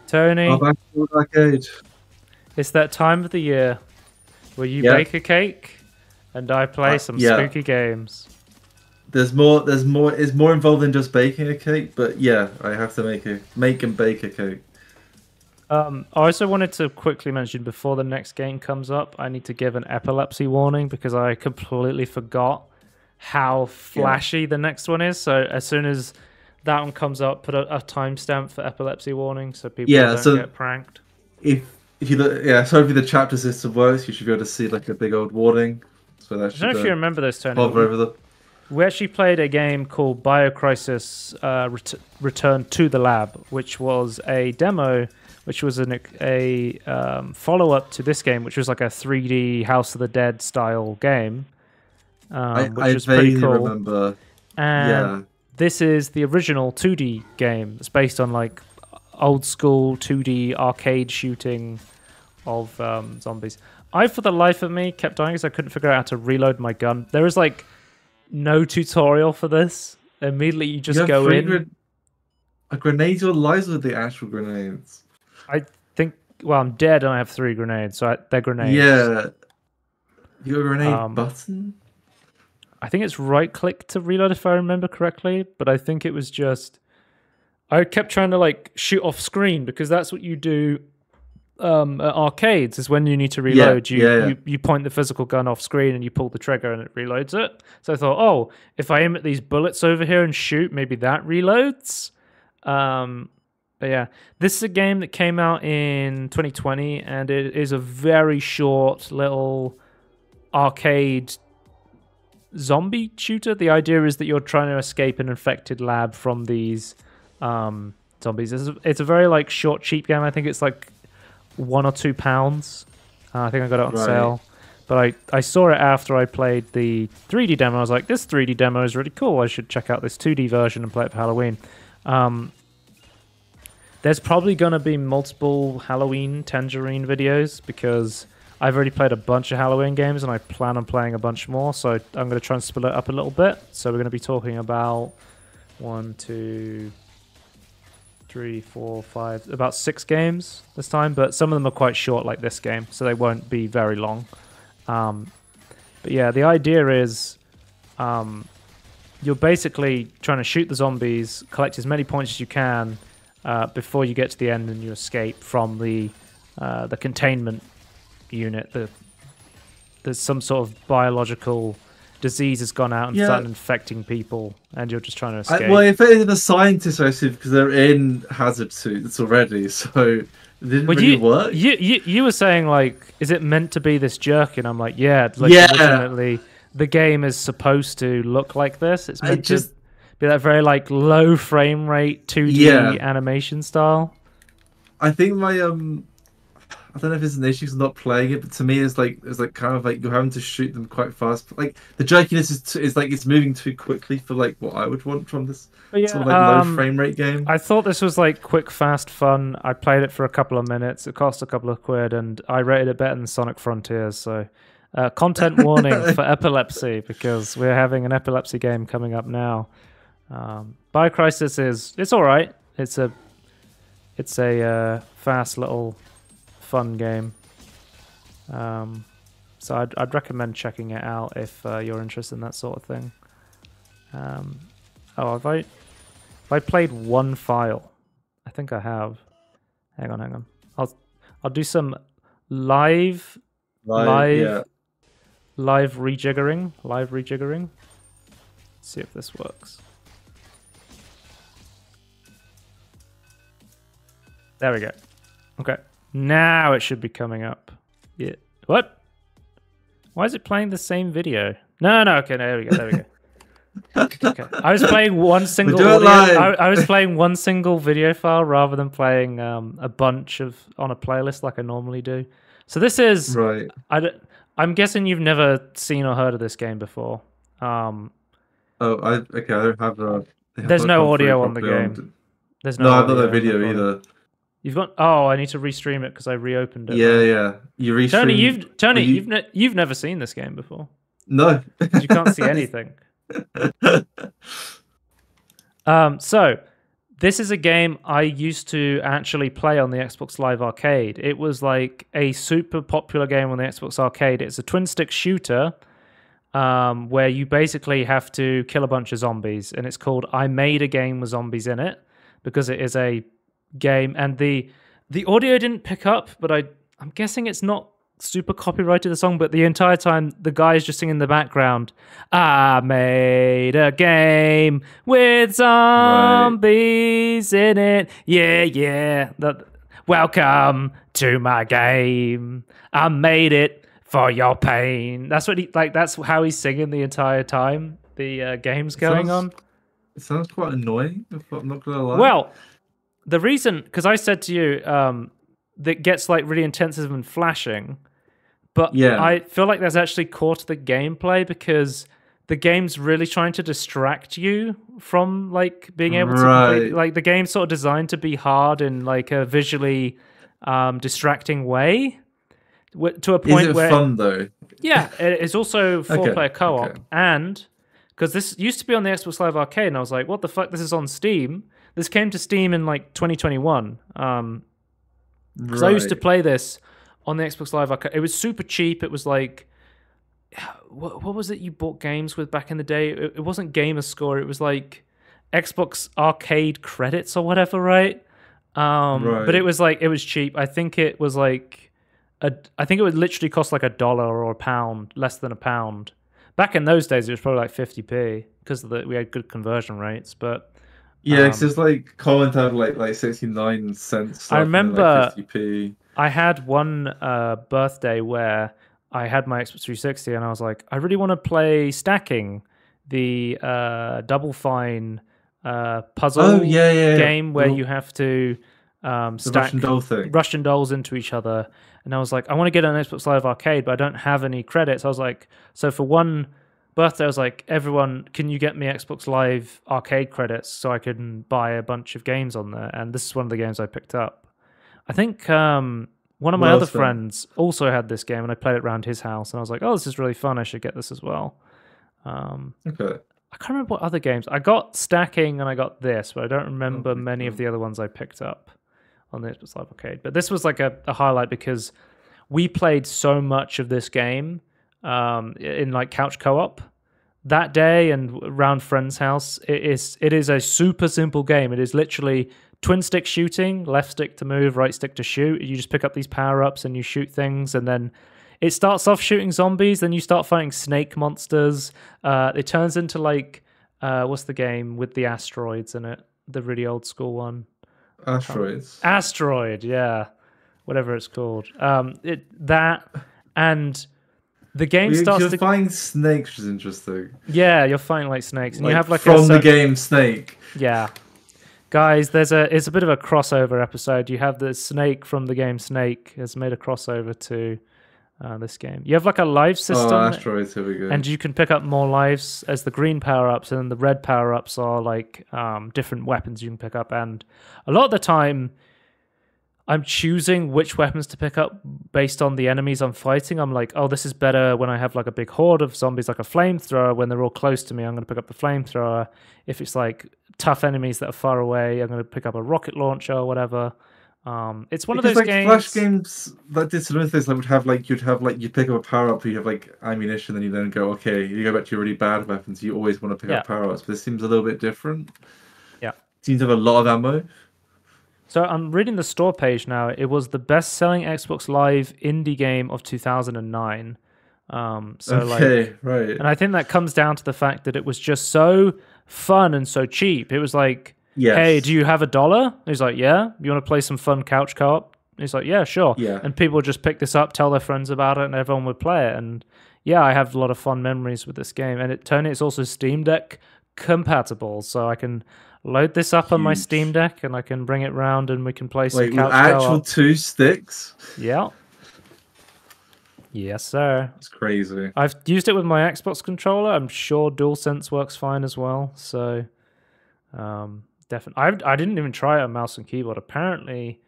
Tony, I'm back to the arcade. it's that time of the year where you Yeah, bake a cake and I play some yeah. spooky games. There's more. There's more. It's more involved than just baking a cake. But yeah, I have to make and bake a cake. I also wanted to quickly mention before the next game comes up, I need to give an epilepsy warning because I completely forgot how Yeah, flashy the next one is. So as soon as that one comes up, put a timestamp for epilepsy warning so people yeah. don't So get pranked. if if you look, yeah. So hopefully the chapter system works. You should be able to see like a big old warning. So that I don't should know if you remember this, Tony, but hover over the. we actually played a game called BioCrisis Return to the Lab, which was a demo, which was a follow-up to this game, which was like a 3D House of the Dead style game, which I was pretty vaguely cool. remember. And Yeah, this is the original 2D game. It's based on like old school 2D arcade shooting of zombies. I, for the life of me, kept dying because I couldn't figure out how to reload my gun. There is like no tutorial for this. Immediately, you just you have go three in. a grenade or lies with the actual grenades. I think. Well, I'm dead and I have 3 grenades, so they're grenades. Yeah, you got a grenade Um, button. I think it's right click to reload if I remember correctly, but I think it was just I kept trying to like shoot off screen because that's what you do at arcades is when you need to reload. You point the physical gun off screen and you pull the trigger and it reloads it. So I thought, oh, if I aim at these bullets over here and shoot, maybe that reloads. But yeah, this is a game that came out in 2020 and it is a very short little arcade zombie shooter. The idea is that you're trying to escape an infected lab from these zombies. It's a very like short, cheap game. I think it's like £1 or £2. I think I got it on sale. But I saw it after I played the 3D demo. I was like, this 3D demo is really cool. I should check out this 2D version and play it for Halloween. There's probably going to be multiple Halloween Tangerine videos because I've already played a bunch of Halloween games and I plan on playing a bunch more. So I'm going to try and split it up a little bit. So we're going to be talking about 1, 2, 3, 4, 5, about 6 games this time. But some of them are quite short like this game, so they won't be very long. But yeah, the idea is you're basically trying to shoot the zombies, collect as many points as you can before you get to the end and you escape from the containment unit. There's some sort of biological disease has gone out and started infecting people, and you're just trying to escape. Well, if it is the scientists, I assume, because they're in hazard suits already, so it didn't really work. You were saying, like, is it meant to be this jerk? And I'm like, yeah, like, originally the game is supposed to look like this. It's meant to be that very, like, low frame rate 2D animation style. I think my, I don't know if it's an issue not playing it, but to me, it's like kind of like you're having to shoot them quite fast. But like the jerkiness is like it's moving too quickly for like what I would want from this sort of like low frame rate game. I thought this was like quick, fast fun. I played it for a couple of minutes. It cost a couple of quid, and I rated it better than Sonic Frontiers. So, content warning for epilepsy because we're having an epilepsy game coming up now. BioCrisis it's all right. It's a fast little fun game. So I'd recommend checking it out if you're interested in that sort of thing. Have I played one file? I think I have. Hang on. I'll do some live rejiggering. See if this works. There we go. Okay. Now it should be coming up. Yeah. What? Why is it playing the same video? No. Okay, there we go. Okay. I was playing one single audio. I was playing one single video file rather than playing a bunch on a playlist like I normally do. So this is right. I'm guessing you've never seen or heard of this game before. I don't have There's no audio on the game. There's no. I've not the video either. You've got. Oh, I need to restream it because I reopened it. Yeah. You restream. Tony, you've never seen this game before. No, you can't see anything. So This is a game I used to actually play on the Xbox Live Arcade. It was like a super popular game on the Xbox Arcade. It's a twin-stick shooter where you basically have to kill a bunch of zombies, and it's called I Made a Game with Zombies in It because it is a game, and the audio didn't pick up, but I'm guessing it's not super copyrighted, the song, but the entire time the guy is just singing in the background, I made a game with zombies in it, yeah, welcome to my game, I made it for your pain. That's what that's how he's singing the entire time the game's going on. It sounds quite annoying, if I'm not gonna lie. Well, the reason, because I said to you that gets like really intensive and flashing, but I feel like that's actually core to the gameplay because the game's really trying to distract you from like being able to complete, like the game's sort of designed to be hard in like a visually distracting way to a point where is it fun though? Yeah, it's also 4-player co-op, and because this used to be on the Xbox Live Arcade, and I was like, what the fuck, this is on Steam. This came to Steam in like 2021. Because I used to play this on the Xbox Live Arcade. It was super cheap. It was like, what was it you bought games with back in the day? It wasn't Gamerscore. It was like Xbox Arcade credits or whatever, right? But it was like, it was cheap. I think it was like, I think it would literally cost like $1 or £1, less than £1. Back in those days, it was probably like 50p because we had good conversion rates, but. Yeah, because it's like comment had like 69 cents. I remember like 50p. I had one birthday where I had my Xbox 360 and I was like, I really want to play Stacking, the Double Fine puzzle game where you have to stack Russian dolls into each other. And I was like, I want to get an Xbox Live Arcade, but I don't have any credits. I was like, so for one birthday, I was like, everyone, can you get me Xbox Live Arcade credits so I can buy a bunch of games on there? And this is one of the games I picked up. I think one of my other friends also had this game, and I played it around his house, and I was like, oh, this is really fun. I should get this as well. Okay. I can't remember what other games. I got Stacking and I got this, but I don't remember many of the other ones I picked up on the Xbox Live Arcade. But this was like a highlight because we played so much of this game in like couch co-op that day and around friends' house. It is a super simple game. It is literally twin stick shooting, left stick to move, right stick to shoot. You just pick up these power-ups and you shoot things, and then it starts off shooting zombies, then you start fighting snake monsters. It turns into like what's the game with the asteroids in it? The really old school one. Asteroid, yeah. Whatever it's called. That and the game starts you're fighting snakes, which is interesting. Yeah, you're fighting like snakes. And like you have like from the game Snake. Yeah. Guys, it's a bit of a crossover episode. You have the snake from the game Snake has made a crossover to this game. You have like a life system. Oh, asteroids, here we go. And you can pick up more lives as the green power-ups, and the red power-ups are like different weapons you can pick up. And a lot of the time, I'm choosing which weapons to pick up based on the enemies I'm fighting. I'm like, oh, this is better when I have like a big horde of zombies, like a flamethrower. When they're all close to me, I'm going to pick up the flamethrower. If it's like tough enemies that are far away, I'm going to pick up a rocket launcher or whatever. It's one of those games. Flash games that did some of things like you'd pick up a power up, you have like ammunition, then you then go, okay, you go back to your really bad weapons. You always want to pick up power ups, but this seems a little bit different. Yeah, seems to have a lot of ammo. So I'm reading the store page now. It was the best-selling Xbox Live indie game of 2009. And And I think that comes down to the fact that it was just so fun and so cheap. It was like, hey, do you have $1? He's like, yeah. You want to play some fun couch co-op? He's like, yeah, sure. Yeah. And people would just pick this up, tell their friends about it, and everyone would play it. And yeah, I have a lot of fun memories with this game. And it's also Steam Deck compatible, so I can load this up on my Steam Deck and I can bring it round and we can play some couch actual co-op. 2 sticks? Yeah. Yes, sir. It's crazy. I've used it with my Xbox controller. I'm sure DualSense works fine as well. So, definitely. I didn't even try it on mouse and keyboard. Apparently,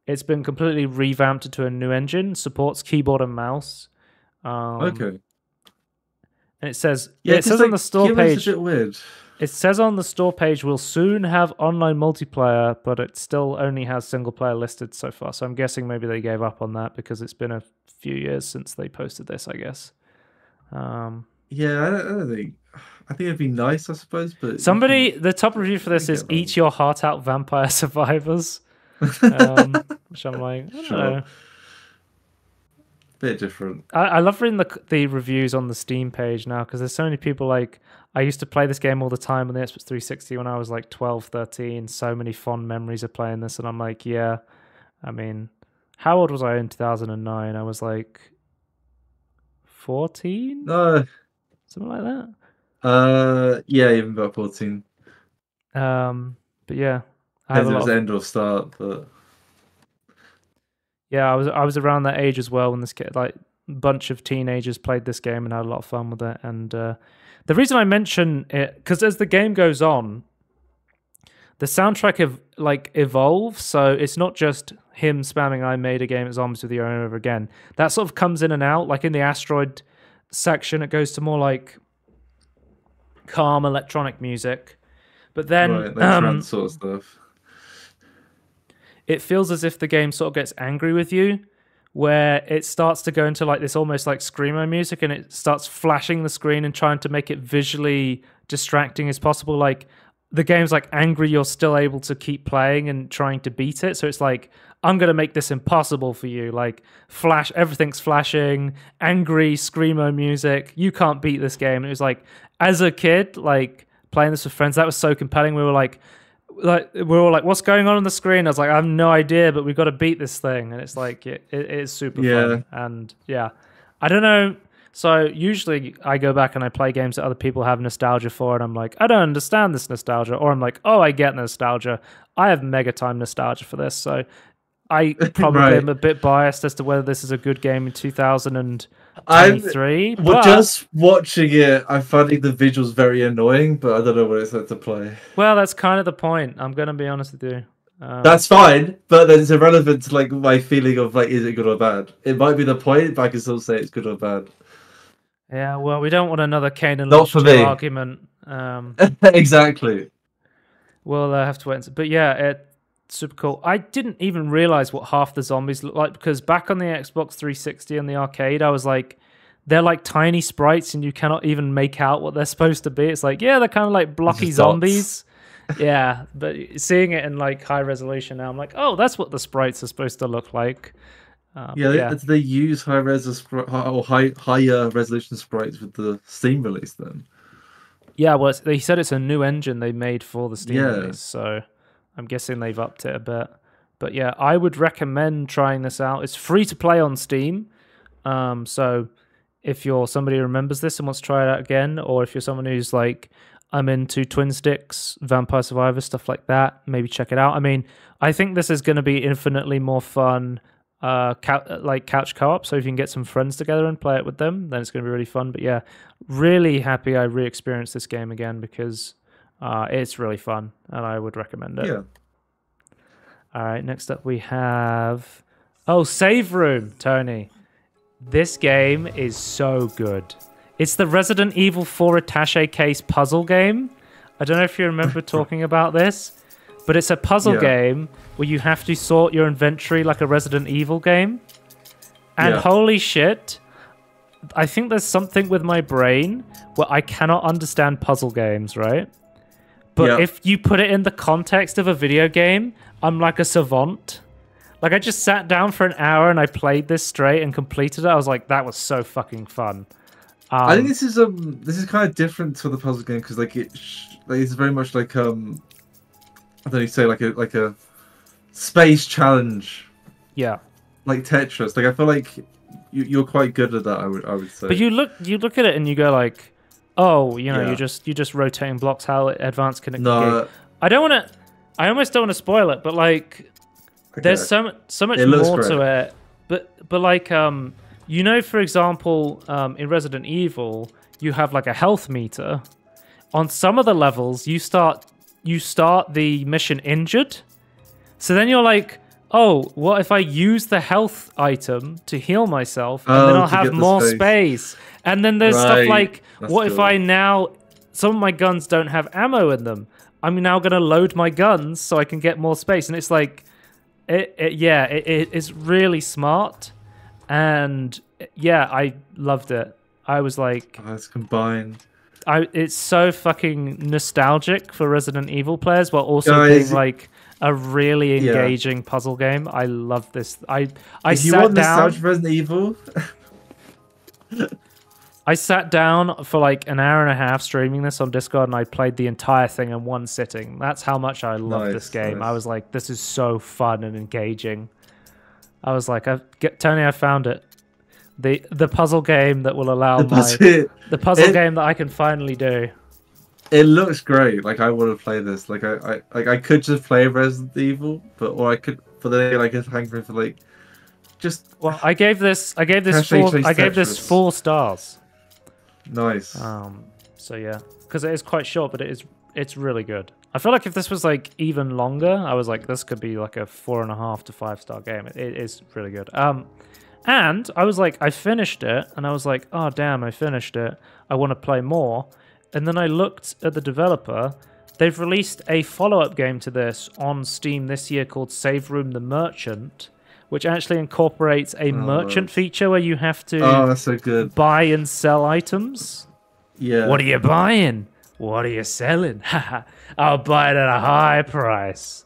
it's been completely revamped to a new engine. Supports keyboard and mouse. Okay. And it says, Yeah, it says on the store page, a bit weird. it says on the store page, we'll soon have online multiplayer, but it still only has single player listed so far. So I'm guessing maybe they gave up on that because it's been a few years since they posted this, I guess. Yeah, I don't think. I think it'd be nice, I suppose. But the top review for this is "Eat Your Heart Out, Vampire Survivors," which I'm like, I don't know. Bit different. I love reading the reviews on the Steam page now because there's so many people like. I used to play this game all the time on the Xbox 360 when I was like 12, 13. So many fond memories of playing this, and I'm like, yeah. I mean, how old was I in 2009? I was like 14, something like that. Yeah, even about 14. But yeah, I was end or start, but yeah, I was around that age as well when this kid, like, bunch of teenagers played this game and had a lot of fun with it. And the reason I mention it, because as the game goes on, the soundtrack evolves, so it's not just him spamming "I made a game at zombies with you" over and over again. That sort of comes in and out. Like in the asteroid section, it goes to more like calm electronic music, but then right, that sort of stuff. It feels as if the game sort of gets angry with you, where it starts to go into like this almost like screamo music, and it starts flashing the screen and trying to make it visually distracting as possible. Like the game's like angry, you're still able to keep playing and trying to beat it. So it's like, I'm gonna make this impossible for you. Like flash, everything's flashing, angry screamo music. You can't beat this game. And it was like, as a kid, like playing this with friends, that was so compelling. We were all like, what's going on the screen? I was like, I have no idea, but we've got to beat this thing. And it's like, it is super fun. And yeah, I don't know. So usually I go back and I play games that other people have nostalgia for, and I'm like, I don't understand this nostalgia. Or I'm like, oh, I get nostalgia. I have mega time nostalgia for this. So I probably am a bit biased as to whether this is a good game in 2023. Well, just watching it, I'm finding the visuals very annoying, but I don't know what it's like to play. Well, that's kind of the point. I'm going to be honest with you. That's fine, but then it's irrelevant to like my feeling of like, is it good or bad? It might be the point, but I can still say it's good or bad. Yeah, well, we don't want another Kane and Lynch argument. Exactly. We'll have to wait. But yeah, super cool. I didn't even realize what half the zombies look like, because back on the Xbox 360 and the arcade, I was like, they're like tiny sprites and you cannot even make out what they're supposed to be. It's like, yeah, they're kind of like blocky zombies. Yeah, but seeing it in like high resolution now, I'm like, oh, that's what the sprites are supposed to look like. They use higher resolution sprites with the Steam release then. Yeah, well, they said it's a new engine they made for the Steam release, so I'm guessing they've upped it a bit. But yeah, I would recommend trying this out. It's free to play on Steam. So if you're somebody who remembers this and wants to try it out again, or if you're someone who's like, I'm into twin sticks, Vampire Survivors, stuff like that, maybe check it out. I mean, I think this is going to be infinitely more fun couch co-op, so if you can get some friends together and play it with them, then it's going to be really fun. But yeah, really happy I re-experienced this game again, because it's really fun and I would recommend it. Yeah. All right, next up we have Save Room. Tony, this game is so good. It's the Resident Evil 4 attaché case puzzle game. I don't know if you remember talking about this, but it's a puzzle game where you have to sort your inventory like a Resident Evil game. And holy shit, I think there's something with my brain where I cannot understand puzzle games, right? But if you put it in the context of a video game, I'm like a savant. Like, I just sat down for an hour and I played this straight and completed it. I was like, that was so fucking fun. I think this is kind of different to the puzzle game, because it's very much like I don't know, you say like a space challenge. Yeah. Like Tetris. Like, I feel like you're quite good at that. I would say. But you look at it and you go like, oh, you're just rotating blocks. How advanced can it be? I almost don't want to spoil it, but like, there's so much more to it. But like for example, in Resident Evil, you have like a health meter. On some of the levels, you start the mission injured. So then you're like, oh, what if I use the health item to heal myself, and then Oh, I'll to have get the more space. space? And then there's stuff Right. like, That's what if cool. I now... Some of my guns don't have ammo in them. I'm now going to load my guns so I can get more space. And it's like, it's really smart. And yeah, I loved it. I was like... Oh, it's combined. It's so fucking nostalgic for Resident Evil players, while also Guys, being like a really engaging puzzle game. I love this. I if you sat want down. nostalgia for Resident Evil, I sat down for like an hour and a half streaming this on Discord, and I played the entire thing in one sitting. That's how much I love this game. Nice. I was like, this is so fun and engaging. I was like, Tony, I found it. The puzzle game that will allow the puzzle game that I can finally do. It looks great. Like I want to play this. Like I could just play Resident Evil, or I could, but then I get hungry for like just. Well, I gave this 4 stars. Nice. So yeah, because it is quite short, but it's really good. I feel like if this was like even longer, I was like, this could be like a 4.5 to 5 star game. It is really good. And I was like, I finished it, and I was like, oh damn, I finished it. I want to play more. And then I looked at the developer. They've released a follow-up game to this on Steam this year called Save Room the Merchant, which actually incorporates a merchant feature where you have to that's so good. buy and sell items. Yeah. What are you buying? What are you selling? I'll buy it at a high price.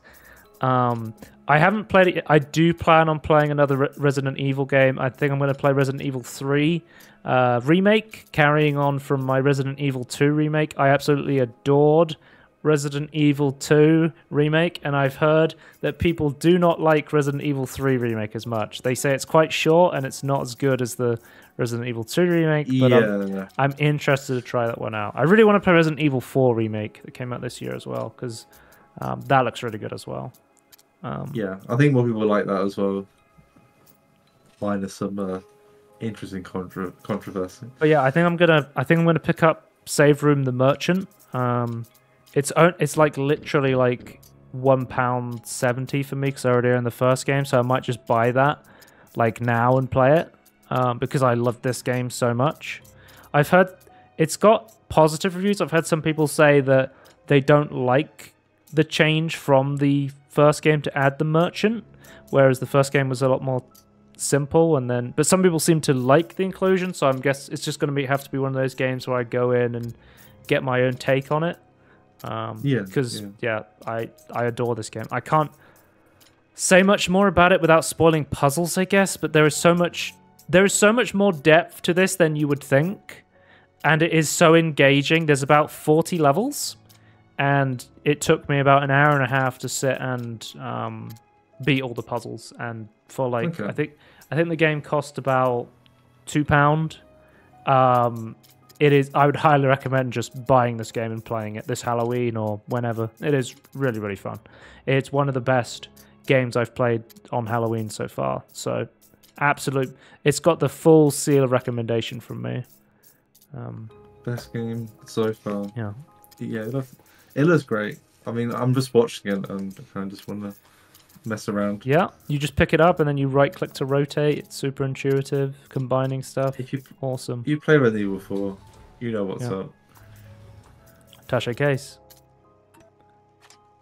I haven't played it yet. I do plan on playing another Resident Evil game. I think I'm going to play Resident Evil 3 remake, carrying on from my Resident Evil 2 remake. I absolutely adored Resident Evil 2 remake, and I've heard that people do not like Resident Evil 3 remake as much. They say it's quite short and it's not as good as the Resident Evil 2 remake, but I'm interested to try that one out. I really want to play Resident Evil 4 remake that came out this year as well, because that looks really good as well. Yeah, I think more people like that as well. Minus some interesting controversy. But yeah, I think I'm gonna pick up Save Room the Merchant. It's like literally like £1.70 for me because I already own the first game, so I might just buy that like now and play it because I love this game so much. I've heard it's got positive reviews. I've heard some people say that they don't like the change from the first game to add the merchant, whereas the first game was a lot more simple, but some people seem to like the inclusion, so I guess it's just going to have to be one of those games where I go in and get my own take on it. I adore this game. I can't say much more about it without spoiling puzzles, I guess, but there is so much more depth to this than you would think, and it is so engaging. There's about 40 levels, and it took me about an hour and a half to sit and beat all the puzzles. And for like, I think the game cost about £2. I would highly recommend just buying this game and playing it this Halloween or whenever. It is really, really fun. It's one of the best games I've played on Halloween so far. So, it's got the full seal of recommendation from me. Best game so far. Yeah. Yeah, it looks great. I mean, I'm just watching it and I kind of just want to mess around. Yeah, you just pick it up and then you right-click to rotate. It's super intuitive, combining stuff. Awesome. You play Resident Evil 4, you know what's up. Attaché case.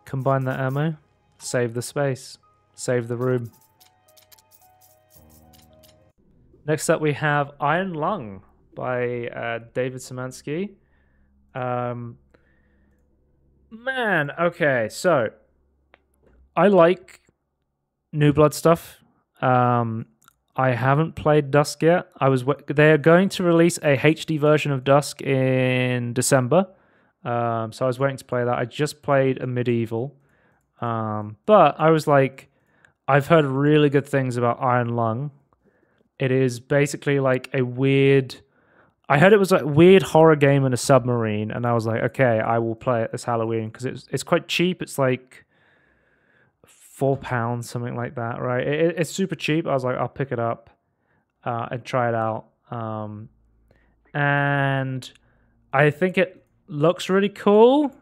Combine that ammo. Save the space. Save the room. Next up we have Iron Lung by David Szymanski. Man, okay, so I like New Blood stuff. I haven't played Dusk yet. They are going to release a HD version of Dusk in December, so I was waiting to play that. I just played a Medieval, but I was like, I've heard really good things about Iron Lung. It is basically like a weird... I heard it was like a weird horror game in a submarine, and I was like, okay, I will play it this Halloween because it's quite cheap. It's like £4, something like that, right? It's super cheap. I was like, I'll pick it up and try it out. And I think it looks really cool,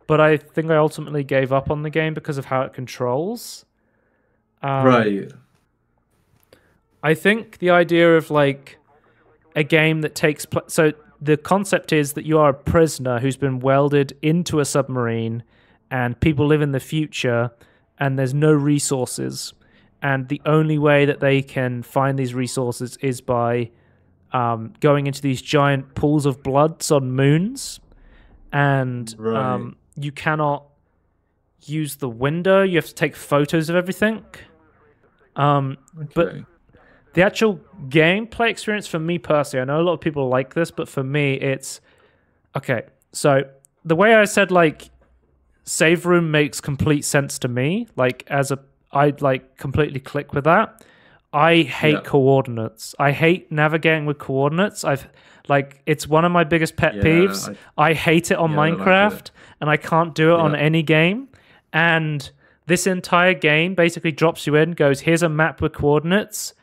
but I think I ultimately gave up on the game because of how it controls. Right. I think the idea of like a game that takes so the concept is that you are a prisoner who's been welded into a submarine, and people live in the future, and there's no resources, and the only way that they can find these resources is by going into these giant pools of bloods on moons, and Right. you cannot use the window. You have to take photos of everything. But Okay. the actual gameplay experience for me personally, I know a lot of people like this, but for me, it's okay. So the way I said, like, save room makes complete sense to me. Like, I'd like completely click with that. I hate coordinates. I hate navigating with coordinates. It's one of my biggest pet peeves. I hate it on Minecraft, and I can't do it on any game. And this entire game basically drops you in, goes, here's a map with coordinates.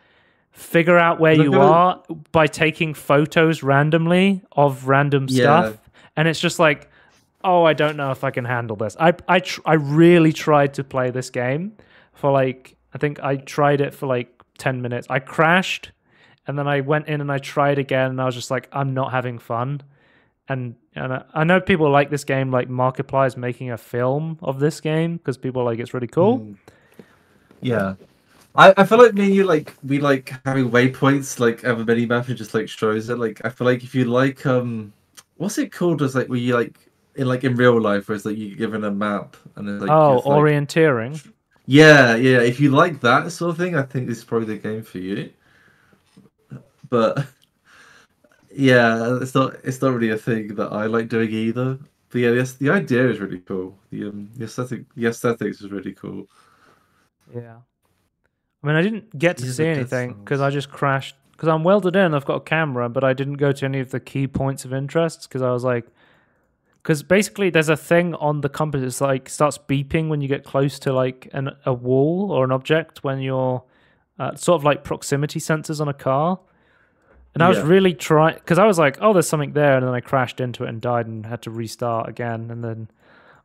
Figure out where you are by taking photos randomly of random stuff. And it's just like, oh, I don't know if I can handle this. I really tried to play this game for like, I think I tried it for like 10 minutes. I crashed, and then I went in and I tried again, and I was just like, I'm not having fun. And I know people like this game, like Markiplier is making a film of this game because people are like, it's really cool. Yeah. I feel like me and you we like having waypoints like have a mini map and just like shows it. Like I feel like if you like what's it called? As like where you like in real life where it's like you're given a map and it's like orienteering. Yeah. If you like that sort of thing, I think this is probably the game for you. But yeah, it's not really a thing that I like doing either. But yeah, the idea is really cool. The aesthetics is really cool. Yeah. I mean, I didn't get to see anything because I just crashed. Because I'm welded in, I've got a camera, but I didn't go to any of the key points of interest because I was like, because basically there's a thing on the compass that's like starts beeping when you get close to like a wall or an object when you're sort of like proximity sensors on a car. And I was really trying, because I was like, oh, there's something there, and then I crashed into it and died and had to restart again. And then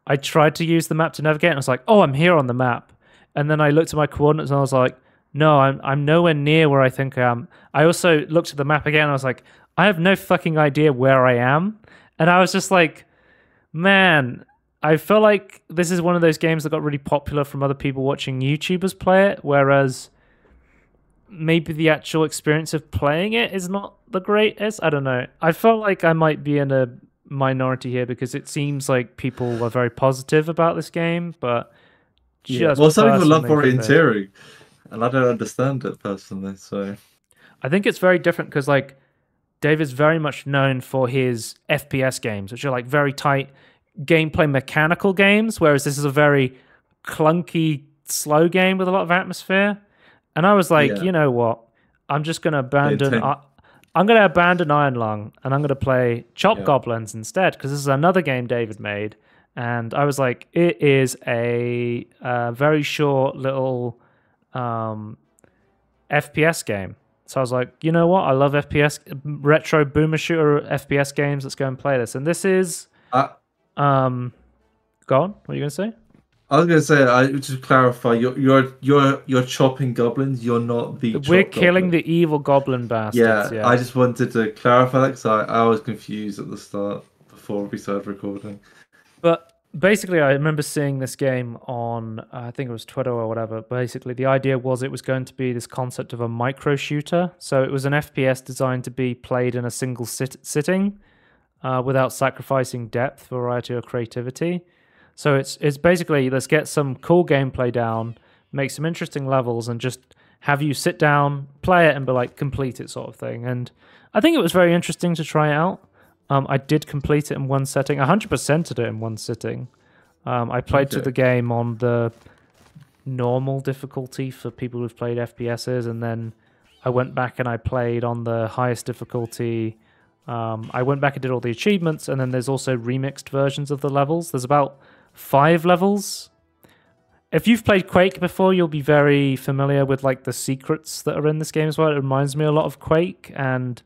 I tried to use the map to navigate, and I was like, oh, I'm here on the map. And then I looked at my coordinates, and I was like, no, I'm nowhere near where I think I am. I also looked at the map again, and I was like, I have no fucking idea where I am. And I was just like, man, I feel like this is one of those games that got really popular from other people watching YouTubers play it, whereas maybe the actual experience of playing it is not the greatest. I don't know. I felt like I might be in a minority here because it seems like people were very positive about this game, but well, some people love orienteering, and I don't understand it personally. So I think it's very different because like David's very much known for his FPS games, which are like very tight gameplay mechanical games, whereas this is a very clunky, slow game with a lot of atmosphere. And I was like, you know what? I'm just going to abandon... I'm going to abandon Iron Lung, and I'm going to play Chop Goblins instead, because this is another game David made. And I was like, it is a very short little FPS game. So I was like, you know what? I love FPS, retro boomer shooter FPS games. Let's go and play this. And this is... go on. What are you going to say? I was gonna say, I just clarify. You're chopping goblins. You're not the. We're killing the evil goblin bastards. Yeah, I just wanted to clarify that because I was confused at the start before we started recording. But basically, I remember seeing this game on I think it was Twitter or whatever. Basically, the idea was it was going to be this concept of a micro shooter. So it was an FPS designed to be played in a single sitting, without sacrificing depth, variety, or creativity. So it's basically, let's get some cool gameplay down, make some interesting levels, and just have you sit down, play it, and be like, complete it sort of thing. And I think it was very interesting to try out. I did complete it in one setting. 100%ed it in one sitting. I played through the game on the normal difficulty for people who've played FPSs, and then I went back and I played on the highest difficulty. I went back and did all the achievements, and then there's also remixed versions of the levels. There's about 5 levels. If you've played Quake before, you'll be very familiar with like the secrets that are in this game as well. It reminds me a lot of Quake, and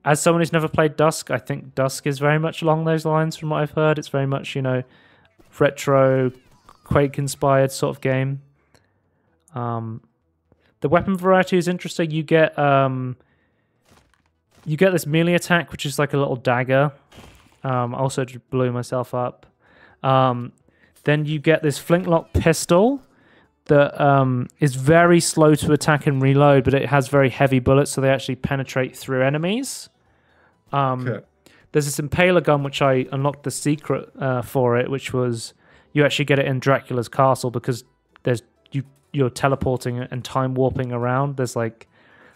as someone who's never played Dusk, I think Dusk is very much along those lines from what I've heard. It's very much, retro, Quake-inspired sort of game. The weapon variety is interesting. You get this melee attack, which is like a little dagger. Also just blew myself up. Then you get this flintlock pistol that is very slow to attack and reload, but it has very heavy bullets, so they actually penetrate through enemies. Okay. There's this impaler gun, which I unlocked the secret for it, which was you actually get it in Dracula's castle because you're teleporting and time warping around. There's like,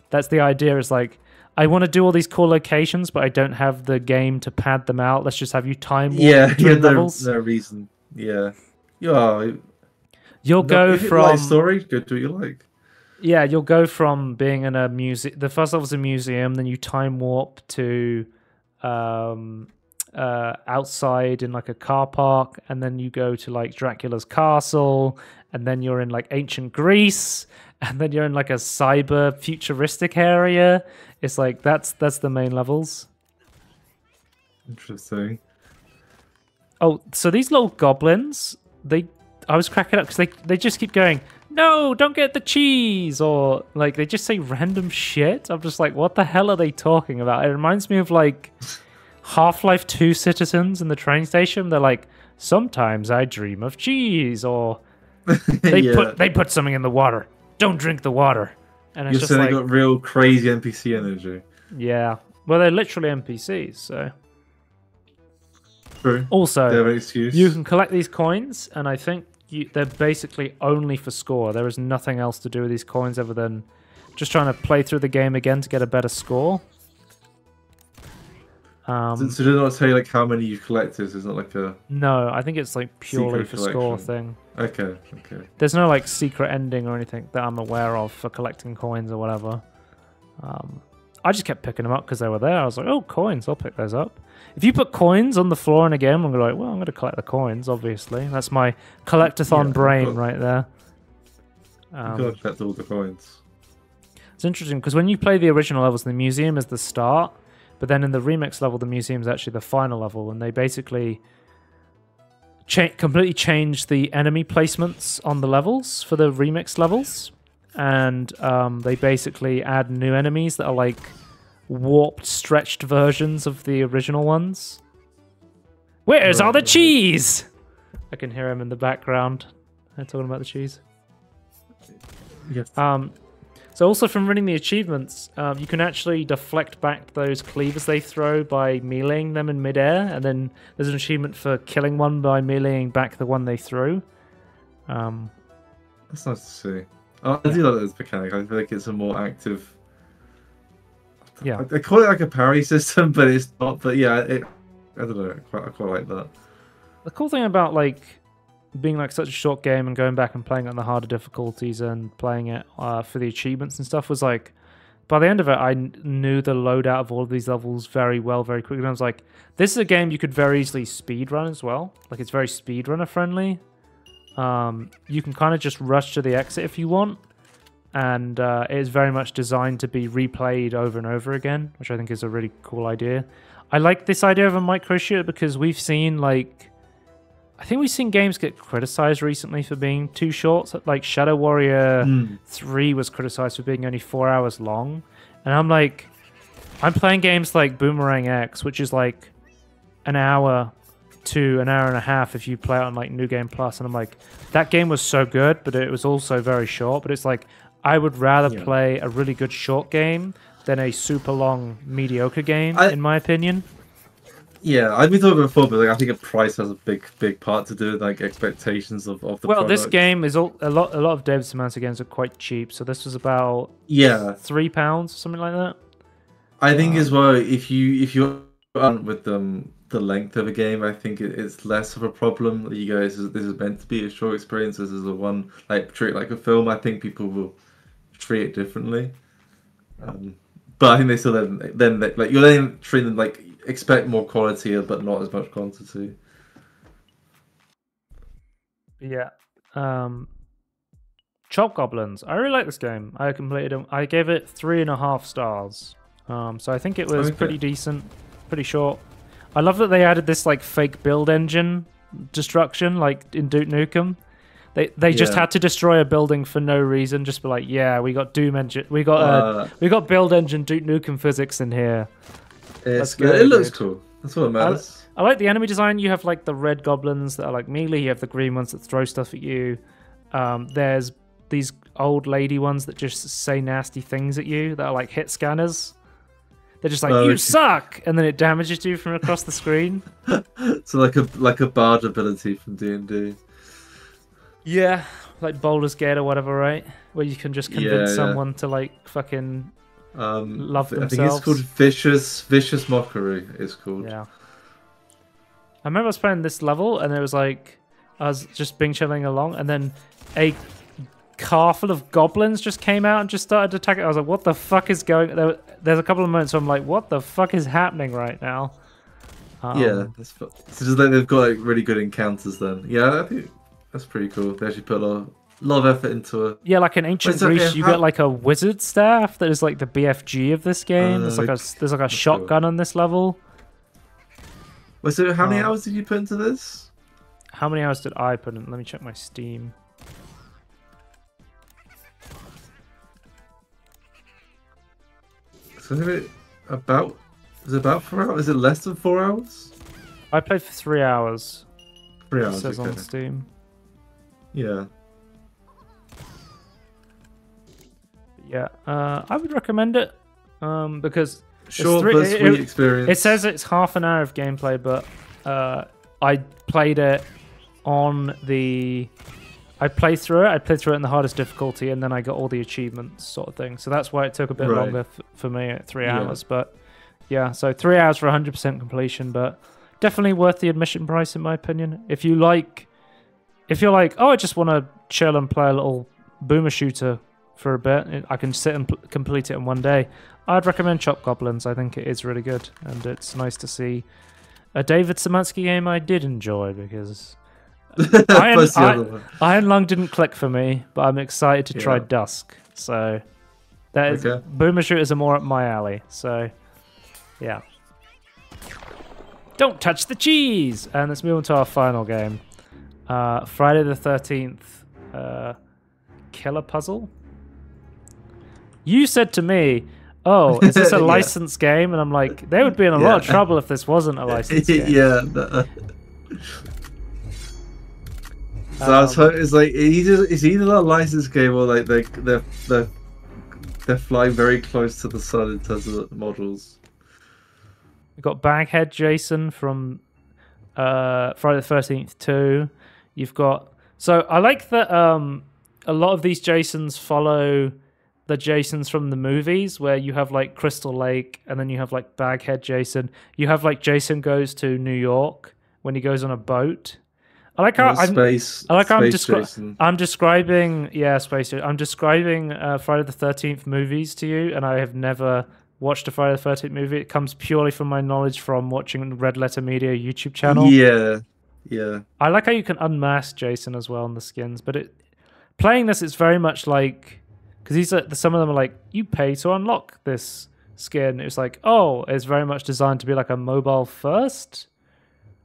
that's the idea, is like, I want to do all these cool locations, but I don't have the game to pad them out. Let's just have you time warp between levels. No reason. Yeah. You'll go from like story, go do what you like. Yeah, you'll go from being in a museum. The first level's a museum, then you time warp to outside in like a car park, and then you go to like Dracula's castle, and then you're in like ancient Greece, and then you're in like a cyber futuristic area. It's like that's the main levels. Interesting. Oh, so these little goblins, I was cracking up because they just keep going, no, don't get the cheese, or like they just say random shit. I'm just like, what the hell are they talking about? It reminds me of like Half-Life 2 citizens in the train station. They're like, sometimes I dream of cheese, or they put something in the water. Don't drink the water. And it's You're just saying like, they got real crazy NPC energy. Yeah. Well, they're literally NPCs, so. True. Also, they have an excuse. You can collect these coins, and I think they're basically only for score. There is nothing else to do with these coins other than just trying to play through the game again to get a better score. So did it not tell you like how many you collected? Is it like a... No, I think it's like purely for score thing. Okay. There's no like secret ending or anything that I'm aware of for collecting coins or whatever. I just kept picking them up because they were there. I was like, oh, coins, I'll pick those up. If you put coins on the floor in a game, I'm going to be like, well, I'm going to collect the coins, obviously. That's my collectathon brain right there. You've got to collect all the coins. It's interesting because when you play the original levels, the museum is the start, but then in the remix level, the museum is actually the final level, and they basically completely changed the enemy placements on the levels for the remix levels, and they basically add new enemies that are like warped, stretched versions of the original ones. Where's all the cheese? I can hear him in the background. They're talking about the cheese. Yes. So also from running the achievements, you can actually deflect back those cleavers they throw by meleeing them in midair, and then there's an achievement for killing one by meleeing back the one they threw. That's nice to see. I do like this mechanic. I feel like it's a more active... Yeah. I call it like a parry system, but it's not. But yeah, I don't know. I quite like that. The cool thing about like being like such a short game and going back and playing it on the harder difficulties and playing it for the achievements and stuff was like, by the end of it, I knew the loadout of all of these levels very well, very quickly. And I was like, this is a game you could very easily speedrun as well. Like, it's very speedrunner friendly. You can kind of just rush to the exit if you want. And it is very much designed to be replayed over and over again, which I think is a really cool idea. I like this idea of a micro shooter because we've seen, like, I think we've seen games get criticized recently for being too short. Like Shadow Warrior 3 was criticized for being only 4 hours long. And I'm like, I'm playing games like Boomerang X, which is like an hour to an hour and a half if you play it on like New Game Plus. And I'm like, that game was so good, but it was also very short. But it's like, I would rather play a really good short game than a super long mediocre game, in my opinion. Yeah, I've been talking about before, but like, I think a price has a big part to do with like expectations of the product. This game is a lot of David Samantha games are quite cheap, so this was about £3 or something like that. I think as well, if you aren't with the length of a game, I think it's less of a problem. You guys, this is meant to be a short experience. This is a one treat it like a film. I think people will treat it differently. But I think they still then like you're then treating them like expect more quality but not as much quantity. Yeah. Chop Goblins. I really like this game. I completed it. I gave it 3.5 stars. So I think it was pretty decent, pretty short. I love that they added this like fake build engine destruction like in Duke Nukem. They just had to destroy a building for no reason. Just be like, yeah, we got Doom engine, we got build engine Duke Nukem physics in here. It's good. It looks cool. That's what matters. I like the enemy design. You have like the red goblins that are like melee. You have the green ones that throw stuff at you. There's these old lady ones that just say nasty things at you that are like hit scanners. They're just like, you suck, and then it damages you from across the screen. So like a bard ability from D&D. Yeah, like Baldur's Gate or whatever, right? Where you can just convince someone to like fucking love themselves. I think it's called Vicious Mockery. It's called. Yeah. I remember I was playing this level, and it was like I was just chilling along, and then a car full of goblins just came out and just started attacking. I was like, "What the fuck is going?" There's a couple of moments where I'm like, "What the fuck is happening right now?" Yeah, so just like they've got like really good encounters. Then, yeah, I think that's pretty cool. They actually put a lot of effort into it. Yeah, like in Ancient Greece, you get like a wizard staff that is like the BFG of this game. There's like a shotgun on this level. Wait, so how many hours did you put into this? How many hours did I put in? Let me check my Steam. So is it about 4 hours? Is it less than 4 hours? I played for 3 hours. 3 hours. It says on Steam. Yeah. Yeah, I would recommend it because short but sweet experience. It says it's half an hour of gameplay, but I played it on the. I played through it in the hardest difficulty, and then I got all the achievements, sort of thing. So that's why it took a bit longer for me at 3 hours. But yeah, so 3 hours for 100% completion, but definitely worth the admission price in my opinion. If you're like, oh, I just want to chill and play a little boomer shooter for a bit, I can sit and complete it in one day. I'd recommend Chop Goblins. I think it is really good, and it's nice to see a David Szymanski game I did enjoy because Iron Lung didn't click for me, but I'm excited to try Dusk. So that is boomer shooters are more up my alley. So yeah, don't touch the cheese. And let's move on to our final game, Friday the 13th killer puzzle. You said to me, "Oh, is this a licensed game?" And I'm like, they would be in a lot of trouble if this wasn't a licensed game. Yeah. So I was hoping it's like it's either a licensed game or like they're flying very close to the sun in terms of the models. We've got Baghead Jason from Friday the 13th 2. You've got I like that a lot of these Jasons follow the Jasons from the movies, where you have like Crystal Lake, and then you have like Baghead Jason. You have like Jason goes to New York when he goes on a boat. I like how I'm describing Friday the 13th movies to you, and I have never watched a Friday the 13th movie. It comes purely from my knowledge from watching Red Letter Media YouTube channel. Yeah. I like how you can unmask Jason as well in the skins, but playing this, it's very much like, because some of them are like, you pay to unlock this skin. It's like, oh, it's very much designed to be like a mobile first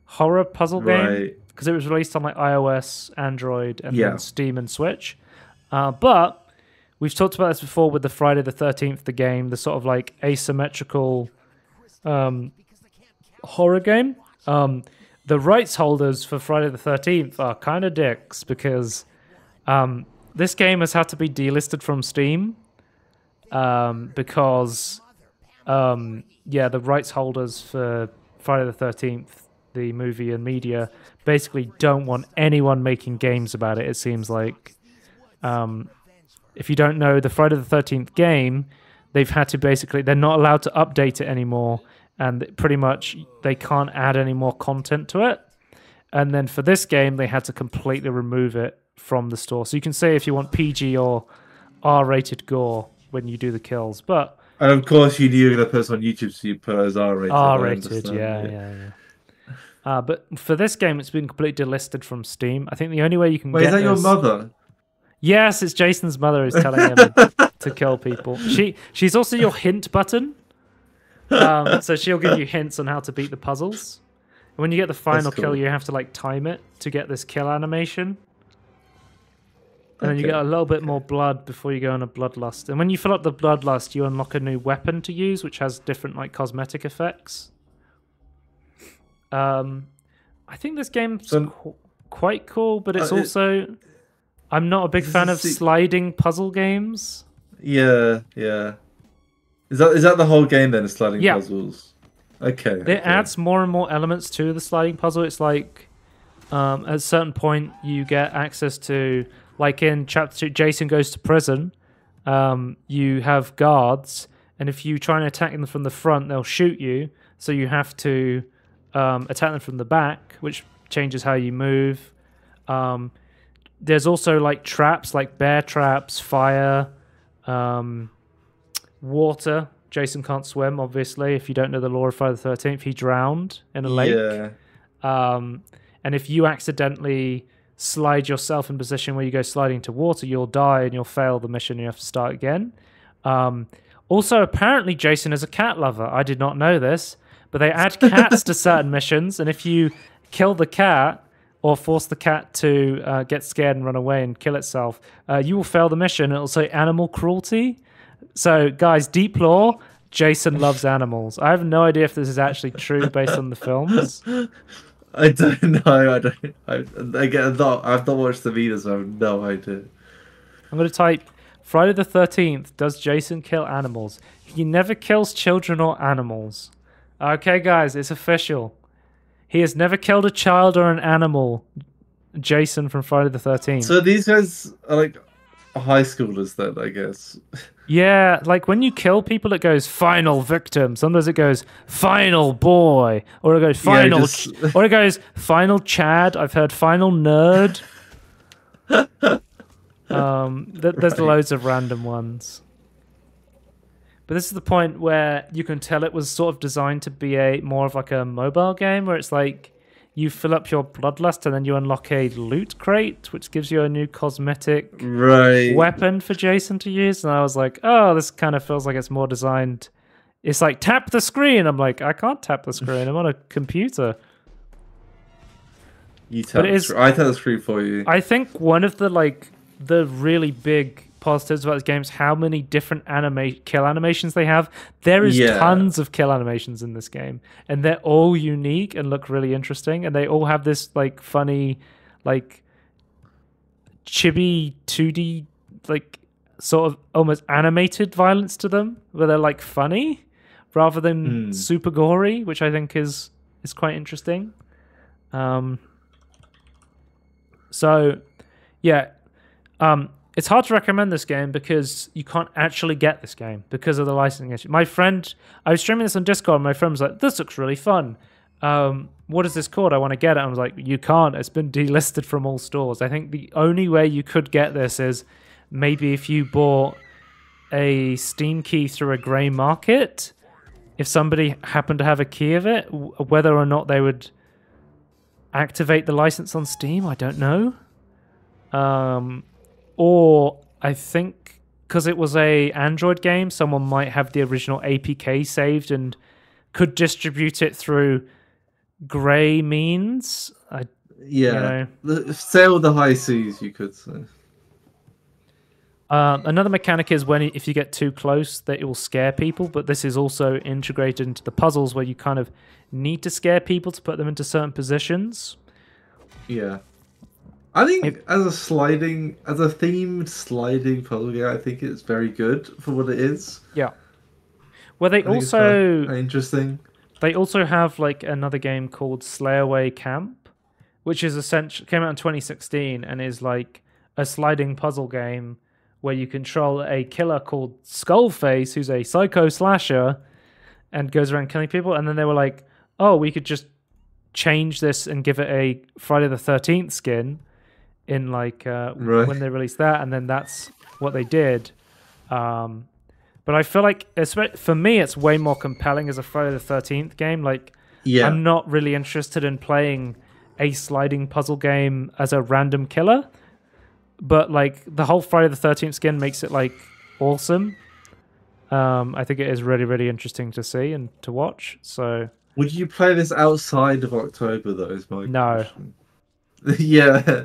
horror puzzle game, because it was released on like iOS, Android, and then Steam and Switch. But we've talked about this before with the Friday the 13th, the game, the sort of like asymmetrical horror game. The rights holders for Friday the 13th are kind of dicks, because this game has had to be delisted from Steam because the rights holders for Friday the 13th, the movie and media, basically don't want anyone making games about it. It seems like, if you don't know, the Friday the 13th game, they've had to they're not allowed to update it anymore, and pretty much they can't add any more content to it. And then for this game, they had to completely remove it from the store. So you can say if you want PG or R-rated gore when you do the kills, but and of course you knew you were going to put this on YouTube, so you put it as R-rated. R-rated, yeah. But for this game, it's been completely delisted from Steam. I think the only way you can is that your mother? Yes, it's Jason's mother who's telling him to kill people. She's also your hint button. So she'll give you hints on how to beat the puzzles. When you get the final kill, you have to like time it to get this kill animation. And then you get a little bit more blood before you go on a bloodlust. And when you fill up the bloodlust, you unlock a new weapon to use, which has different like cosmetic effects. I think this game's quite cool, but it's also... I'm not a big fan of sliding puzzle games. Yeah. Is that the whole game then, the sliding puzzles? Okay. It adds more and more elements to the sliding puzzle. It's like at a certain point you get access to, like in chapter 2, Jason goes to prison. You have guards, and if you try and attack them from the front, they'll shoot you. So you have to attack them from the back, which changes how you move. There's also like traps, like bear traps, fire, water. Jason can't swim, obviously. If you don't know the lore of Friday the 13th, he drowned in a lake. Yeah. And if you accidentally slide yourself in a position where you go sliding to water, you'll die and you'll fail the mission and you have to start again. Also, apparently, Jason is a cat lover. I did not know this, but they add cats to certain missions, and if you kill the cat or force the cat to get scared and run away and kill itself, you will fail the mission. It'll say animal cruelty. So, guys, deep lore, Jason loves animals. I have no idea if this is actually true based on the films. I don't know. I've not watched them either, so I have no idea. I'm going to type Friday the 13th. Does Jason kill animals? He never kills children or animals. Okay, guys, it's official. He has never killed a child or an animal. Jason from Friday the 13th. So these guys are like high schoolers then, I guess. Yeah, like when you kill people, it goes final victim. Sometimes it goes final boy, or it goes final, or it goes final Chad. I've heard final nerd. There's loads of random ones. But this is the point where you can tell it was sort of designed to be more of like a mobile game, where it's like you fill up your bloodlust and then you unlock a loot crate, which gives you a new cosmetic weapon for Jason to use. And I was like, oh, this kind of feels like it's more designed. It's like, tap the screen. I'm like, I can't tap the screen. I'm on a computer. You tap the screen. I tap the screen for you. I think one of the really big positives about this game is how many different kill animations they have. There is tons of kill animations in this game, and they're all unique and look really interesting, and they all have this like funny, like chibi 2D, like sort of almost animated violence to them, where they're like funny rather than super gory, which I think is quite interesting. So yeah, it's hard to recommend this game because you can't actually get this game because of the licensing issue. My friend, I was streaming this on Discord, and my friend was like, this looks really fun. What is this called? I want to get it. I was like, you can't. It's been delisted from all stores. I think the only way you could get this is maybe if you bought a Steam key through a grey market. If somebody happened to have a key of it, whether or not they would activate the license on Steam, I don't know. Or I think because it was a Android game, someone might have the original APK saved and could distribute it through grey means. Sail the high seas, you could say. Another mechanic is if you get too close, that it will scare people, but this is also integrated into the puzzles where you kind of need to scare people to put them into certain positions. Yeah. I think as a themed sliding puzzle game, I think it's very good for what it is. Yeah. Well, they also interesting. They also have like another game called Slayaway Camp, which is essentially came out in 2016 and is like a sliding puzzle game where you control a killer called Skullface, who's a psycho slasher, and goes around killing people. And then they were like, "Oh, we could just change this and give it a Friday the 13th skin." In like when they released that, and then that's what they did. But I feel like for me, it's way more compelling as a Friday the 13th game. Like, I'm not really interested in playing a sliding puzzle game as a random killer, but like the whole Friday the 13th skin makes it like awesome. I think it is really, really interesting to see and to watch. So, would you play this outside of October though? Is my question. Yeah.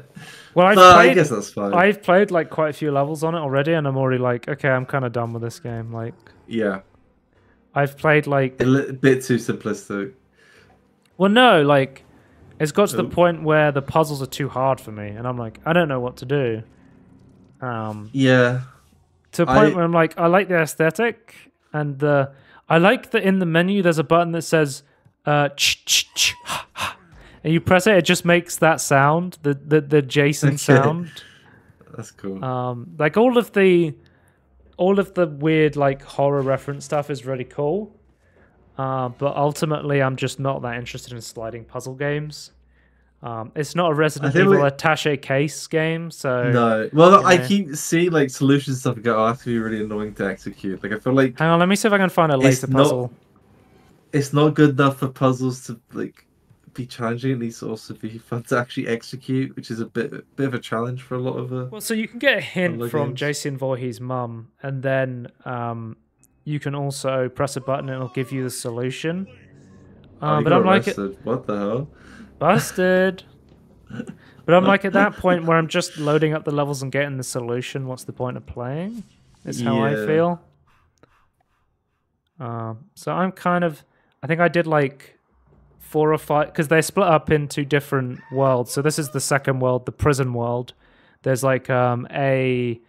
Well, I guess that's fine. I've played like quite a few levels on it already, and I'm already like, okay, I'm kind of done with this game. Like, Yeah. I've played like, A bit too simplistic. well, no, like, it's got to the Oh. point where the puzzles are too hard for me, and I'm like, I don't know what to do. Yeah. To a point where I'm like, I like the aesthetic, and I like that in the menu there's a button that says, ch ch ch, ha, ha. And you press it, it just makes that sound, the Jason sound. That's cool. Like all of the weird like horror reference stuff is really cool. But ultimately, I'm just not that interested in sliding puzzle games. It's not a Resident Evil attaché case game, so no. Well, I keep seeing like solution stuff and go, oh, that's gonna be really annoying to execute. Like I feel like hang on, let me see if I can find a laser puzzle. It's not good enough for puzzles to like be challenging. It needs to also be fun to actually execute, which is a bit of a challenge for a lot of. Well, so you can get a hint from games. Jason Voorhees' mum, and then you can also press a button and it'll give you the solution. But I'm like, what the hell? Busted. But I'm like at that point where I'm just loading up the levels and getting the solution. What's the point of playing? Is how I feel. So I'm kind of, I think I did like 4 or 5 because they split up into different worlds. So this is the second world, the prison world. There's like a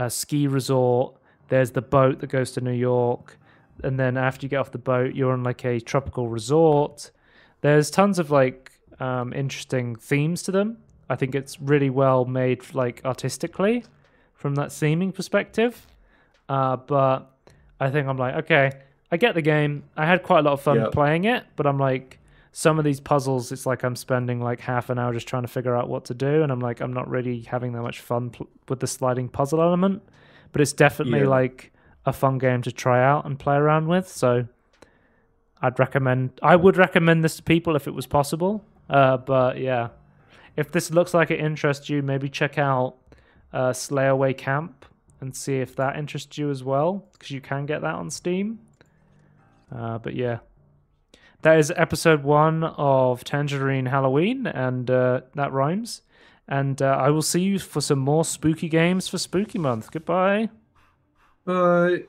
ski resort. There's the boat that goes to New York, and then after you get off the boat, you're on like a tropical resort. There's tons of like interesting themes to them. I think it's really well made, like artistically, from that theming perspective. But I think I'm like, okay, I get the game. I had quite a lot of fun playing it, but I'm like, some of these puzzles, it's like I'm spending like half an hour just trying to figure out what to do, and I'm like, I'm not really having that much fun with the sliding puzzle element. But it's definitely like a fun game to try out and play around with. So I would recommend this to people if it was possible. But yeah, if this looks like it interests you, maybe check out Slayaway Camp and see if that interests you as well, because you can get that on Steam. But yeah, that is episode 1 of Tangerine Halloween, and that rhymes. And I will see you for some more spooky games for Spooky Month. Goodbye. Bye.